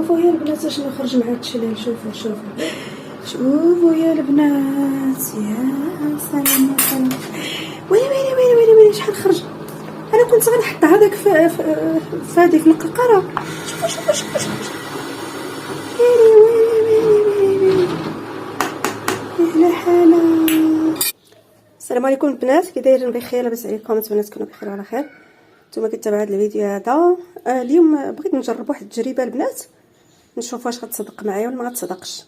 شوفوا يا البنات شنو خرج مع التشلال. شوفوا يا البنات، يا سلام يا سلام. ويلي شحال خرج. انا كنت غنحط هذاك في هذيك القرقره. شوفوا ويلي على حالة. السلام عليكم البنات، كي دايرين؟ بخير؟ لاباس عليكم؟ نتمنى تكونوا بخير وعلى خير. نتوما كتابعوا هذا الفيديو هذا. اليوم بغيت نجرب واحد التجربه البنات، نشوف واش غتصدق معايا ولا ما غتصدقش.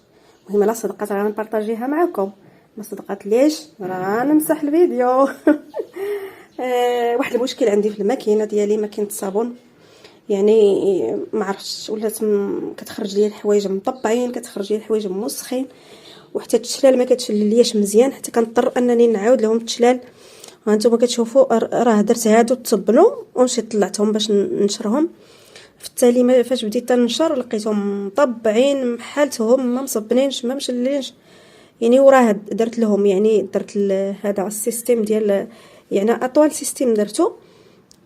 المهم لا صدقات راه غنبارطاجيها معكم، ما صدقات ليش راه غنمسح الفيديو. واحد المشكل عندي في الماكينه ديالي، ماكينه الصابون، يعني ما عرفتش ولات كتخرج لي الحوايج مطبعين، كتخرج لي الحوايج موسخين، وحتى التشلال ما كتشللياش مزيان، حتى كنضطر انني نعاود لهم التشلال. هانتوما كتشوفوا راه درت هادو تبنوا ومشيت طلعتهم باش ننشرهم. في التالي فاش بديت ننشر لقيتهم مطبعين، محالتهم ما مصبنينش ما مشلينش يعني. وراه درت لهم يعني درت هذا السيستم ديال يعني اطول سيستم درتو،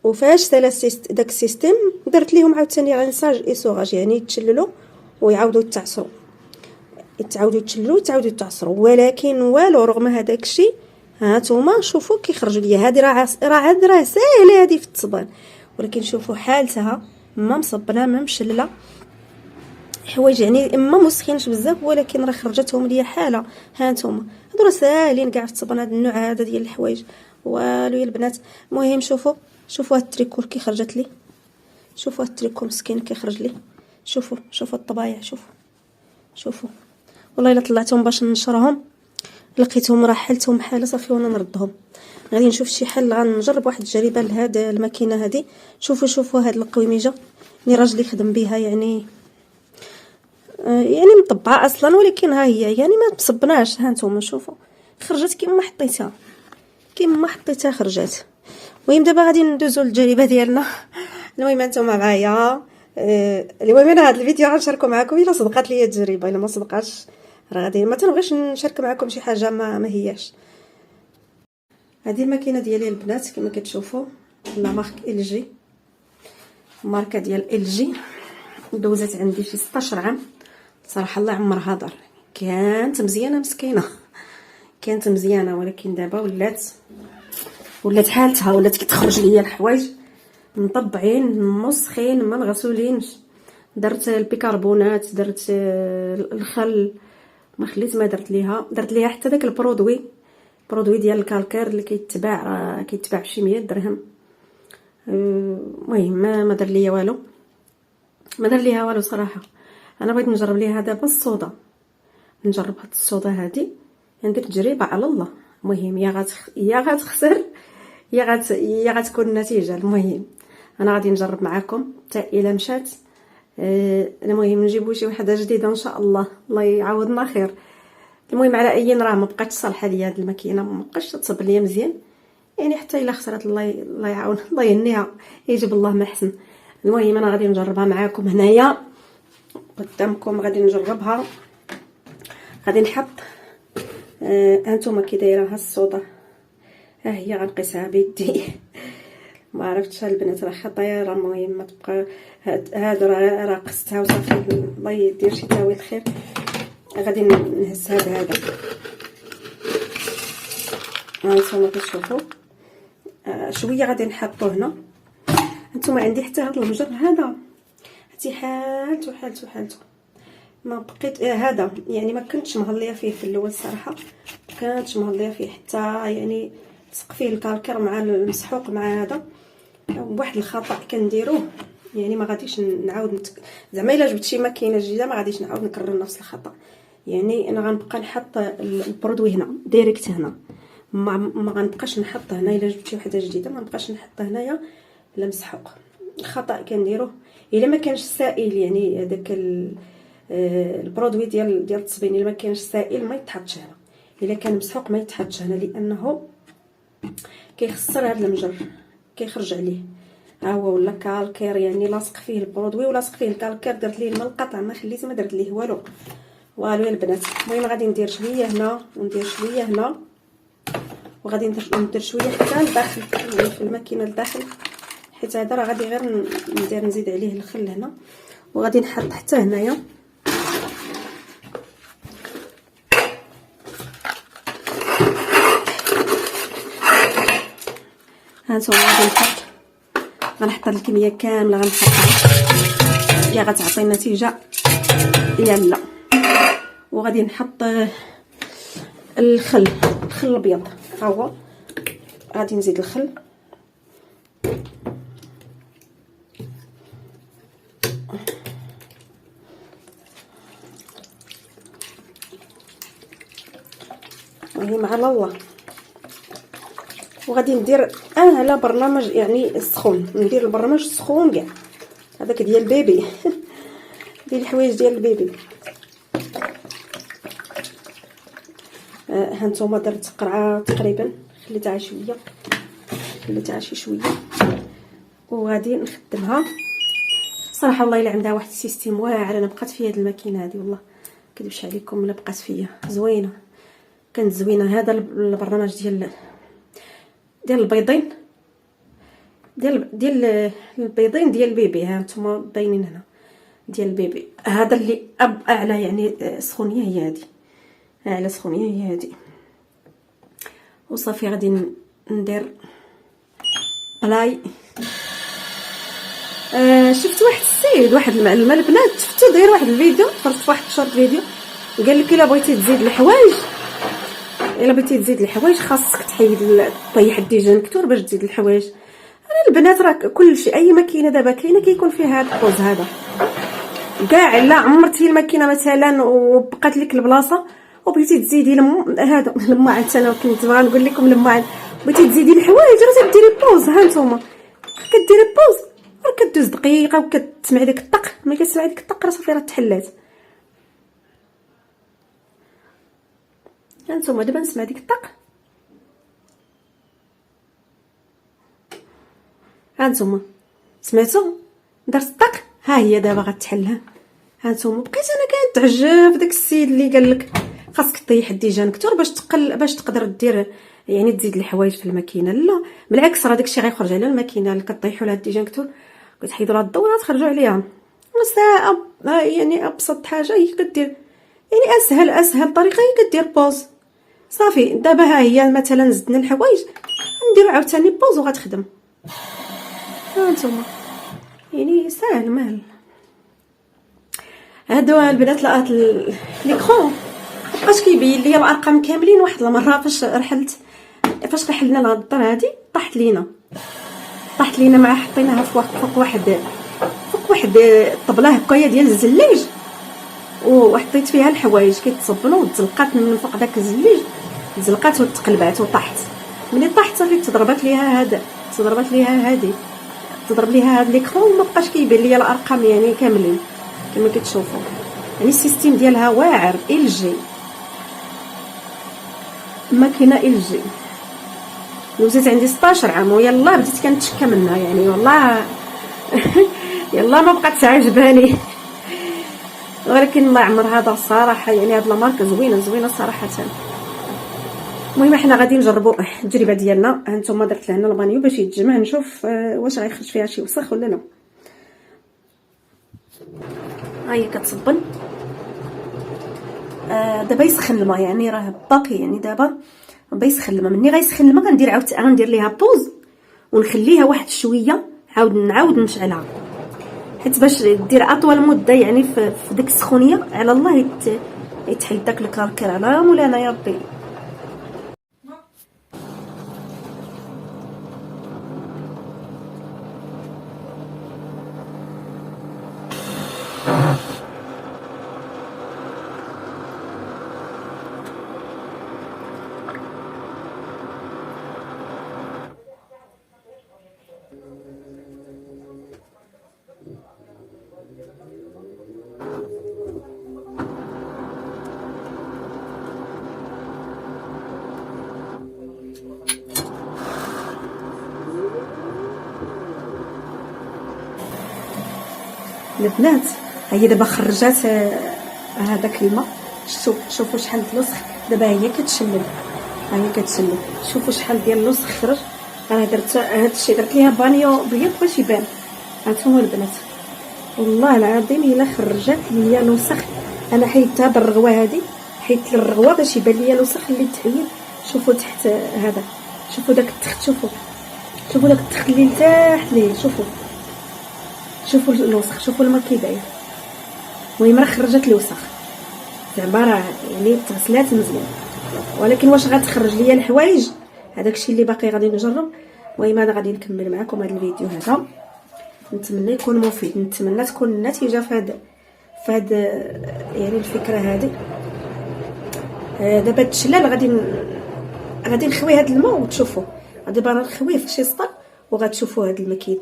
وفاش سالا داك السيستم درت ليهم عاوتاني رينساج اسوغاج، يعني يتشللوا ويعاودوا يتعصروا، يتعاودوا يتشللوا يتعاودوا يتعصروا، ولكن والو رغم هذاك الشيء. هانتوما شوفوا كيخرجوا ليا. هذه راه ساهله هذه في التصبان، ولكن شوفوا حالتها ما مصبنه ما مشلله، حوايج يعني اما مسخينش بزاف ولكن راه خرجتهم ليا حاله. هانتوما هادو راه ساهلين كاع في التصبان، هذا النوع هذا ديال الحوايج والو يا البنات. المهم شوفوا هاد التريكور كي خرجت لي، شوفوا هاد التريكور مسكين كيخرج لي. شوفوا الطبايع، شوفوا والله الا طلعتهم باش ننشرهم لقيتهم راه حالتهم حاله صافي وانا نردهم. غادي نشوف شي حل، غنجرب واحد التجربه لهاد الماكينه هذه. شوفوا هاد القويميجه اللي راجلي خدم بها، يعني مطبعه اصلا، ولكن ها هي يعني ما تصبناش. ها نتوما شوفوا خرجت كيما حطيتها خرجت. المهم دابا غادي ندوزو للتجربه ديالنا. المهم انتما معايا. المهم انا هذا الفيديو غنشاركو معكم الا صدقات ليا التجربه، الا ما صدقاتش راه غادي ما تنبغيش نشارك معكم شي حاجه ما هياش. هذه الماكينه ديالي البنات كما كتشوفوا، لا مارك ال جي، ماركه ديال ال جي. دوزت عندي شي 16 عام صراحه، الله عمرها دار. كانت مزيانه مسكينه، كانت مزيانه، ولكن دابا ولات حالتها، ولات كتخرج ليا الحوايج مطبعين مسخين ما مغسولينش. درت البيكربونات، درت الخل، ما خليت ما درت ليها حتى داك البرودوي ديال الكالكير اللي كيتباع بشي 100 درهم. المهم ما دار ليا والو، ما دار ليها والو صراحه. انا بغيت نجرب ليها دابا الصودا، نجرب هاد الصودا هادي، ندير تجربه على الله. المهم يا غتخسر يا غتكون النتيجه. المهم انا غادي نجرب معكم حتى الا مشات. المهم نجيبو شي وحده جديده ان شاء الله يعوضنا خير. المهم على اي راه ما بقاتش صالحه ليا هاد الماكينه، ما بقاش تصب ليا مزيان يعني، حتى الا خسرت الله يعاون، الله يهنيها، يجيب الله ما احسن. المهم انا غادي نجربها معكم هنايا قدامكم، غادي نجربها. غادي نحط هانتوما كي دايره ها الصودا، ها هي غنقيسها بيدي. ما عرفتش البنات راه خطايا، راه المهم ما تبقى هادو راه قستها وصافي، الله يدير شي تاويل خير. غادي نهز هذا هانتوما كتشوفوا شويه غادي نحطو هنا. هانتوما عندي حتى هذا المجر هذا حتى حالته ما بقيت هذا يعني ما كنتش مهليه فيه في الاول صراحه، كانتش مهليه فيه حتى يعني لصق فيه الكالكير مع المسحوق مع هذا. واحد الخطا كنديروه يعني ما غاديش نعاود زعما الا جبت شي ماكينه جديده ما غاديش نعاود نكرر نفس الخطا. يعني انا غنبقى نحط البرودوي هنا ديريكت هنا، ما غنبقاش نحط هنا. الا جبت شي وحده جديده ما نبقاش نحط هنايا لا مسحوق. الخطا كنديروه الا ما كانش سائل، يعني هذاك البرودوي ديال التصبين الا ما كانش سائل ما يتحطش هنا، الا كان مسحوق ما يتحطش هنا، لانه كيخسر هذا المجر كيخرج عليه. ها هو ولا كالكير يعني لاصق فيه البرودوي ولاصق فيه الكالكير. درت ليه الماء القطع ما خليت ما درت ليه والو يا البنات. المهم غادي ندير شويه هنا وندير شويه هنا، وغادي ندير شويه حتى لداخل في الماكينه لداخل، حيت هذا راه غادي غير نزيد عليه الخل هنا وغادي نحط حتى هنايا هانتوما. غنحط هاد الكميه كامله غنحطها، يا غتعطي النتيجه يا لا. وغادي نحط الخل الابيض، ها هو غادي نزيد الخل. وهي مع الله. وغادي ندير على برنامج يعني السخون، ندير البرنامج السخون كاع هذاك ديال البيبي ديال الحوايج ديال البيبي. هانتوما درت قرعه تقريبا، خليتها شي شويه وغادي نخدمها. صراحه والله الا عندها واحد السيستيم واعر. انا بقات فيا هاد الماكينه هذه والله كدبش عليكم، الا بقات فيا زوينه، كانت زوينه. هذا البرنامج ديال البيضين ديال البيضين ديال البيبي. ها نتوما باينين هنا ديال البيبي. هذا اللي اعلى يعني سخونيه هي هذه، اعلى سخونيه هي هذه. وصافي غادي ندير بلاي. شفت واحد السيد، واحد المعلمه البنات، شفتو داير واحد الفيديو، فرجت واحد شورت فيديو، قال لك الا بغيتي تزيد الحوايج خاصك تحيد طيح الديجانكتور باش تزيد الحوايج. انا البنات راه كلشي اي ماكينه دابا كاينه كيكون فيها هذا البوز هذا كاع. الا عمرتي الماكينه مثلا وبقات لك البلاصه وبغيتي تزيدي هذا لما انا كنت بغا نقول لكم لما بغيتي تزيدي الحوايج راه تديري بوز. ها نتوما كديري بوز راه كدوز دقيقه وكتسمعي داك الطق، ملي كتسمعي داك الطق راه صافي راه تحلات. هانتوما دابا نسمع ديك الطق، هانتوما سمعتو درت الطق، ها هي دابا غتحل. هانتوما بقيت انا كنتعجب داك السيد اللي قال لك خاصك طيح الديجانكتور باش تقدر دير يعني تزيد الحوايج في الماكينه. لا بالعكس، راه داكشي غيخرج على الماكينه اللي كطيحوا لها الديجانكتور، كتحيدوا لها الضوء تخرجوا عليها. يعني ابسط حاجه هي كدير، يعني اسهل طريقه هي كدير بوز صافي. دابا ها هي مثلا زدنا الحوايج نديرو عاوتاني بوز وغتخدم. ها نتوما يعني ساهل ماهل. هادو البنات لقات ليكرون مابقاش كيبين ليا الارقام كاملين. واحد المره فاش رحلنا لهاد الدار هادي طاحت لينا مع حطيناها فوق واحد الطبله هكايا ديال الزلاج، وحطيت فيها الحوايج كيتصبنوا وتزلقات من فوق داك الزليج، تزلقات وتقلبات وطاحت. ملي طاحت صافي تضرب ليها هاد ليكرون، ما بقاش كيبان ليا الارقام يعني كاملين كما كتشوفوا. يعني السيستيم ديالها واعر. ال جي ماكينه ال جي دوزت عندي 16 عام ويلا بديت كنتشكى منها يعني والله يلا ما بقات عجباني، ولكن الله يعمر هذا الصراحه. يعني هاد الماركه زوينه صراحه. المهم حنا غادي نجربوا التجربه ديالنا. هانتوما درت لهنا البانيو باش يتجمع، نشوف واش غيخرج فيها شي وسخ ولا لا. ها هي كتصبن. دابا يسخن الماء، يعني راه باقي، يعني دابا يسخن الماء. مني غيسخن الماء غندير ليها بوز ونخليها واحد شويه، نعاود نشعلها حيت باش دير اطول مده يعني في ديك السخونيه. على الله يتحل داك الكركر على مولانا يا ربي. البنات هي دابا خرجات هذاك الماء، شوفوا شحال الوسخ. دابا هي كتشلل، شوفوا شحال ديال الوسخ خرج. انا درت هذا الشيء، درت ليها بانيو بيض باش يبان. هانتوما البنات والله العظيم الا خرجت ليا الوسخ. انا حيدتها بالرغوه هذه، حيدت الرغوه باش يبان ليا الوسخ اللي تحيد. شوفوا تحت هذا، شوفوا داك التخت، شوفوا داك التخت اللي لتحت ليه، شوفوا الوسخ، شوفوا الماء كي داير. المهم راه خرجت الوسخ زعما، راه يعني تغسلات مزيان. ولكن واش غتخرج ليا الحوايج، هذاك الشيء اللي باقي غادي نجرب. المهم انا غادي نكمل معكم هذا الفيديو هذا، نتمنى يكون مفيد، نتمنى تكون النتيجه فهاد يعني الفكره هذه. دابا التشلال غادي نخوي هذا الماء وتشوفوا. دابا انا نخويه في شي سطر وغتشوفوا هذا الماء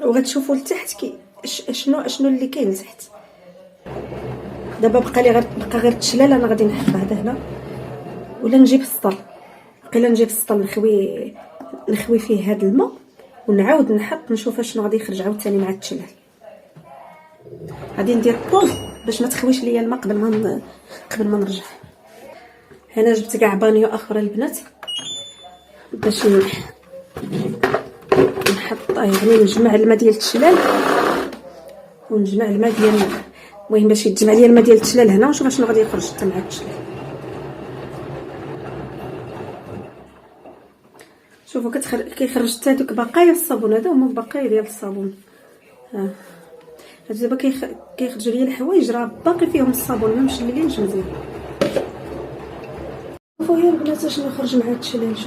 وغتشوفوا لتحت شنو اللي كاين لتحت. دابا بقى غير التشلال. انا غادي نحط هذا هنا ولا نجيب السطل، قيلا نجيب السطل نخوي فيه هذا الماء ونعاود نحط نشوف شنو غادي يخرج عاوتاني مع التشلال. غادي ندير بوز باش ما تخويش ليا الماء قبل ما نرجع. هنا جبت كاع بانيو اخرى البنات باش نحط يعني نجمع الماء ديال التشلال ونجمع الماء ديال المهم باش يتجمع ليا الماء ديال التشلال هنا ونشوف شنو غادي يخرج حتى مع التشلال. شوفوا كيخرج حتى دوك بقايا الصابون، هذا هما بقايا ديال الصابون. ها دابا كيخرج ليا الحوايج راه باقي فيهم الصابون ما مشللينش مزيان. شوفوا يا البنات شنو خرج مع التشلال.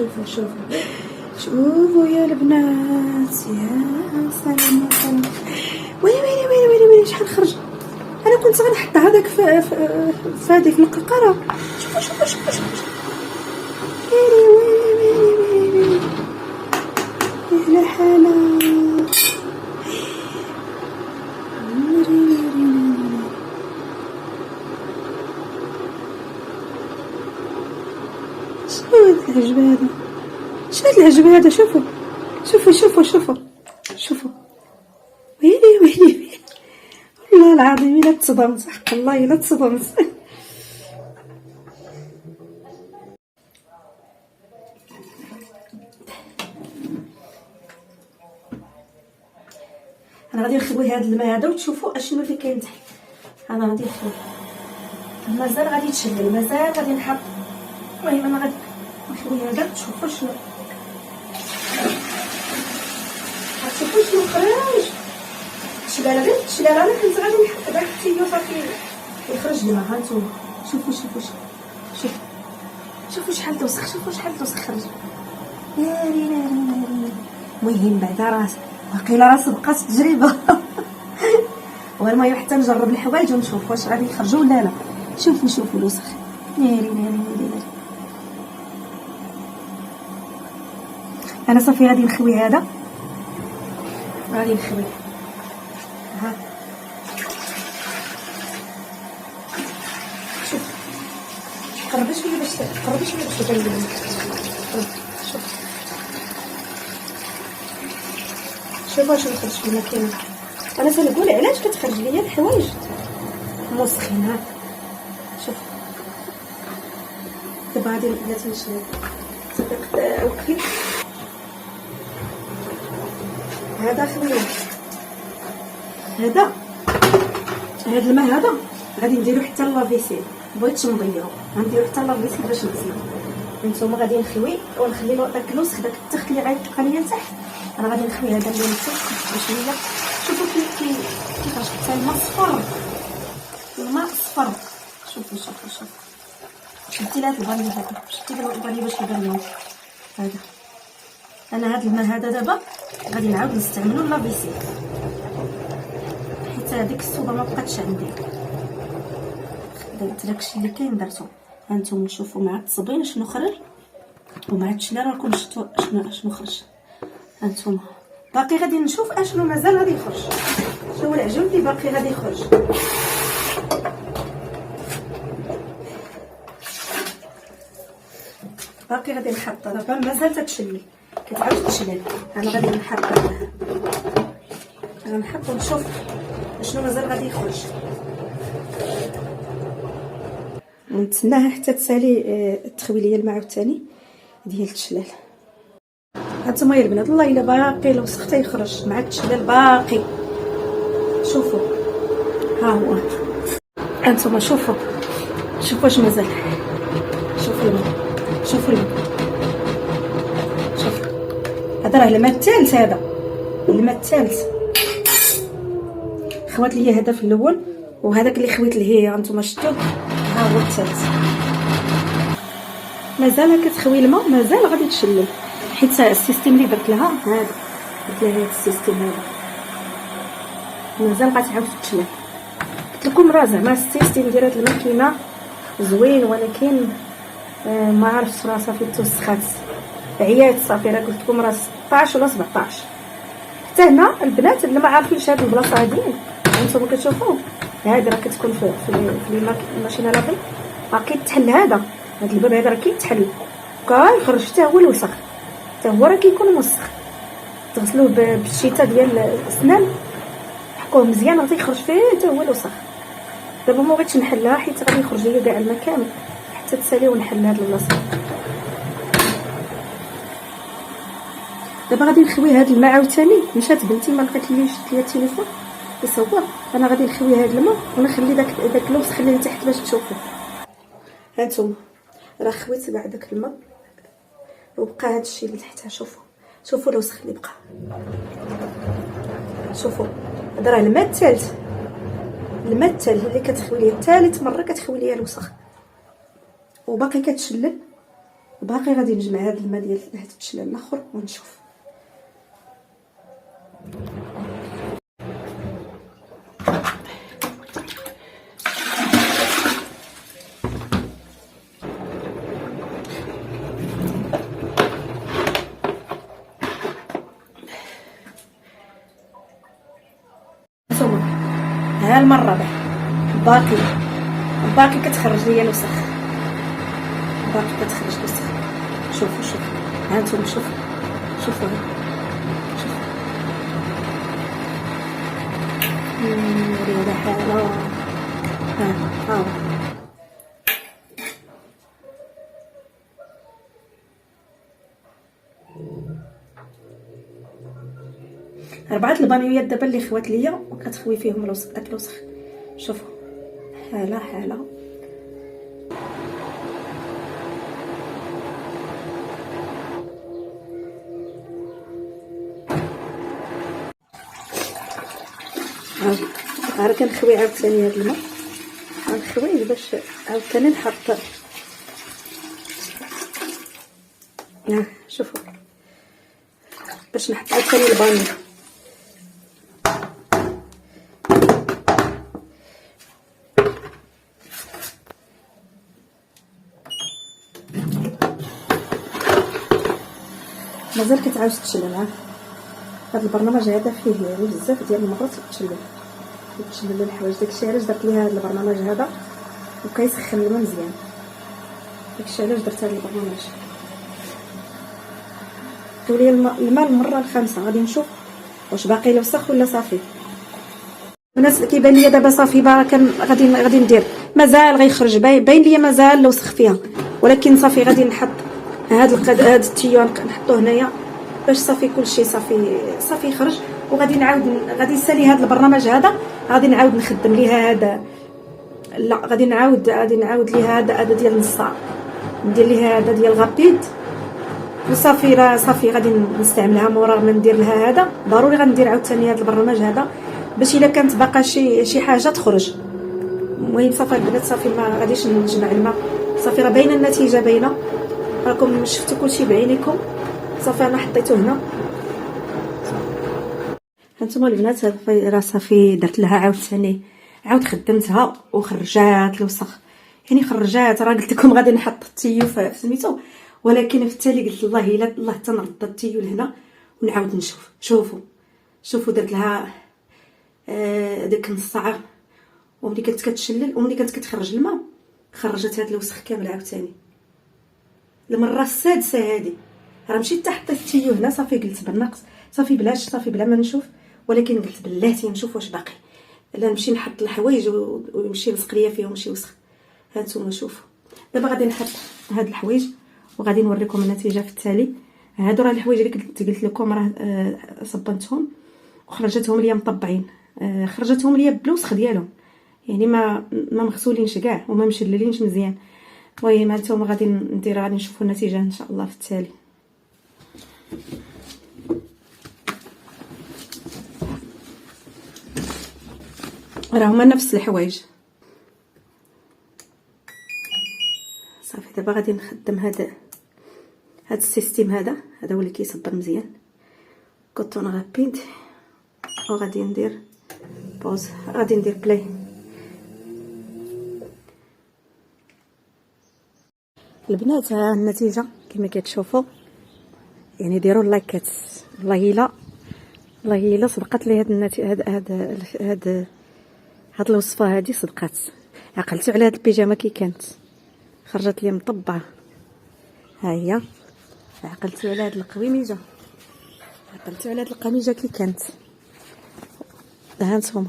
شوفوا يا البنات، يا سلام يا سلام. ويلي شحال خرج. انا كنت غنحط هذاك في هذيك في القرقره. شوفوا ويلي يا حاله. شنو هاد العجب هذا؟ شوفوا ويلي والله العظيم الا تصدمت، حق الله الا تصدمت. انا غادي نخوي هذا الماء هذا وتشوفوا اشنو اللي كاين تحت. انا غادي نخوي مازال غادي يتشلل، مازال غادي نحط. المهم انا غادي نخوي هذا تشوفوا شنو خرج. التشلال انا كنت غادي نحط داك التيو صافي يخرج الماء. ها نتوما شوفوا شحال توسخ، شحال توسخ خرج. المهم بعدا راه باقيلا راه سبقات التجربه. والمهم حتى نجرب الحوايج ونشوف واش غادي يخرجوا ولا لا. شوفوا الوسخ. ناري انا صافي غادي نخوي هذا، ها شوف قربي شويه باش تبان لي. شوف واش خرج فينا كاين. انا تنقول علاش كتخرج ليا الحوايج موسخين. ها شوف دابا غادي بلاتي نشرب وكلي هذا خويا. هذا الماء هذا غادي نديرو حتى لافيسيل. بغيتش نضيعو غنديرو حتى لافيسيل باش نغسلو. نتوما غادي نخوي ونخلي داك الوسخ داك التخت اللي غيبقى ليا لتحت. انا غادي نخوي هذا اللي لتحت بشويه. شوفوا كيفاش حتى الماء صفر، شوفوا شدي لهاد البانيه هذا، شدي البانيه باش يبان لهم هذا. انا هذا الماء هذا دابا غادي نعاود نستعملو لافيسيل حيت هذيك الصوبه ما بقاتش عندي. درت داكشي اللي كاين درتو. هانتوما شوفوا مع التصبين شنو خرج ومع التشلال راكم شفتوا شنو خرج. هانتوما باقي غادي نشوف اشنو مازال غادي يخرج، شنو العجب اللي باقي غادي يخرج. باقي غادي نحط دابا مازال تتشلل كتعاود تشلل. انا غادي نحط ونشوف شنو مازال غادي يخرج. ونتسناها حتى تسالي تخوي ليا الماء عاوتاني ديال التشلال. هانتوما يا البنات الله الا باقي الوسخ حتى يخرج مع التشلال باقي. شوفوا ها هو. انتم شوفوا واش مازال. شوفوا الماء، شوفوا الماء، شوفوا هذا راه الماء الثالث، هذا الماء الثالث. خوات لي هذا في الاول، وهذاك اللي خويت ليه انتم شفتوا ها هو الثالث. مازال كتخوي الماء، مازال غادي تشلل، حيت السيستم اللي درت لها هذا، درت لها هذا السيستم هذا مازال غتعاود تشلل. قلت لكم راه زعما السيستم ديال هاد الماكينه زوين، ولكن ما عرفتش راه صافي توسخات، عيات صافي. راه قلت لكم راه 16 ولا 17. حتى هنا البنات اللي ما عارفينش هاد البلاصه هادي، هانتوما كتشوفوا هادي راه كتكون في الماشينه لافي، راه كيتحل هذا الباب هذا راه كيتحل كيخرج حتى هو الوسخ، حتى هو راه كيكون موسخ. تغسلوه بالشيته ديال الاسنان، حكوه مزيان غادي يخرج فيه حتى هو الوسخ. دابا ما بغيتش نحلها حيت غادي يخرج ليا كاع الماء كامل، حتى تسالي ونحل هاد البلاصه. دابا غادي نخوي هاد الماء عاوتاني. مشات بنتي ما لقيت لي، شفت ليا التليفون يصور، انا غادي نخوي هاد الماء ونخلي داك الوسخ اللي تحت باش تشوفوا. هانتوما راه خويت كاع داك الماء وبقى هاد الشيء اللي تحتها. شوفوا الوسخ اللي بقى. شوفوا هذا راه الماء الثالث، الماء الثالث اللي كتخوي ليا، ثالث مره كتخوي ليا الوسخ، وباقي كتشلل. باقي غادي نجمع هذا الماء ديال هاد التشلل الاخر ونشوف. ها المره الرابعه باقي كتخرج ليا الوسخ، باقي كتخرج الوسخ. شوفوا ها انتم شوفوا شوفوا ريحه حاله. ها 4 البانيوات دابا اللي خوات ليا وكتخوي فيهم الوسخ، داك الوسخ. شوفوا حاله راه كنخوي عاوتاني هاد الماء، غنخويه باش عاوتاني نحط. شوفوا باش نحط عاوتاني البانيو. مازال كتعاود تشلل. هذا البرنامج هذا فيه يعني بزاف ديال المرات تشلل الحوايج. داكشي علاش درت ليها هذا البرنامج هذا، وكيسخن الماء مزيان. داكشي علاش درت هذا البرنامج. تولي الماء المره الخامسه، غادي نشوف واش باقي الوسخ ولا صافي. الناس كيبان لي دابا صافي غادي ندير، مازال غيخرج باين ليا مازال الوسخ فيها، ولكن صافي غادي نحط هاد التيو نحطوه هنايا باش صافي كلشي صافي يخرج. وغادي غادي نسالي هذا البرنامج هذا، غادي نعاود نخدم ليها هذا. لا غادي نعاود ليها هذا ديال نص ساعه، ندير ليها هذا ديال غابيد وصافي. راه صافي غادي نستعملها مورا ما ندير لها هذا. ضروري غندير عاوتاني هذا البرنامج هذا باش الا كانت باقا شي حاجه تخرج. المهم صافي البنات، صافي ما غاديش نجمع الماء، صافي راه باينه النتيجه باينه، راكم شفتوا كلشي بعينيكم. صافي انا حطيته هنا. هانتوما البنات راه صافي درت لها عاوتاني، عاود خدمتها وخرجات الوسخ، يعني خرجات. راه قلت لكم غادي نحط التيو في سميتو، ولكن في التالي قلت الله الا الله تنرد التيو لهنا ونعاود نشوف. شوفوا درت لها ديك نص ساعه، وملي كانت كتشلل وملي كانت كتخرج الماء خرجت هذا الوسخ كامل عاوتاني. المره السادسه هذه راه مشيت حتى حطيت التيو هنا. صافي قلت بالنقص، صافي بلاش، صافي بلا ما نشوف، ولكن قلت بلاتي نشوف واش باقي، لا نمشي نحط الحوايج ويمشي يلصق ليا فيهم شي وسخ. هانتوما شوفوا دابا غادي نحط هاد الحوايج وغادي نوريكم النتيجه في التالي. هادو راه الحوايج اللي قلت لكم راه صبنتهم وخرجتهم ليا مطبعين. خرجتهم ليا بالوسخ ديالهم، يعني ما مغسولينش كاع وما مشللينش مزيان. المهم هانتوما غادي ندير، غادي نشوفوا النتيجه ان شاء الله في التالي. راه هما نفس الحوايج. صافي دابا غادي نخدم هذا السيستيم، هذا هو اللي كيصبر مزيان كوطون غابيد، وغادي ندير بوز، غادي ندير بلاي. البنات ها النتيجه كما كتشوفوا، يعني ديروا اللايكات. والله الا صدقت لي هاد النتيجه، هاد الوصفه هادي صدقات. عقلتوا على هاد البيجامه كي كانت خرجت لي مطبعه، ها هي. عقلتوا على هاد القويميجه، عقلتوا على هاد القميجه كي كانت. ها نتوما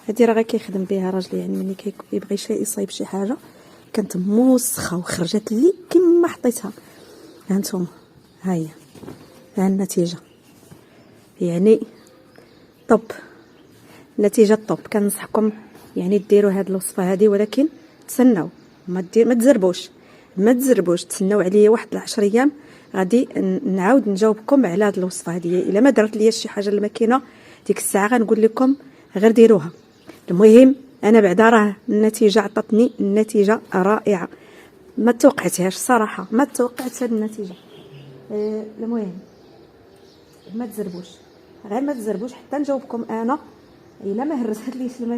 هادي راه غير كيخدم بها راجلي، يعني ملي كيبغي يصايب شي حاجه كانت موسخه وخرجت لي كما حطيتها. ها نتوما ها هي، ها النتيجه، يعني طب النتيجه طب. كنصحكم يعني ديروا هاد الوصفه هادي، ولكن تسناو، ما تزربوش، تسناو عليا واحد 10 ايام، غادي نعاود نجاوبكم على هاد الوصفه هادي. الا ما درت ليا شي حاجه الماكينه ديك الساعه غنقول لكم غير ديروها. المهم انا بعدا راه النتيجه عطاتني النتيجه رائعه، ما توقعتهاش صراحه، ما توقعت هاد النتيجه. المهم ما تزربوش، غير ما تزربوش حتى نجاوبكم انا. الا ما هرست ليش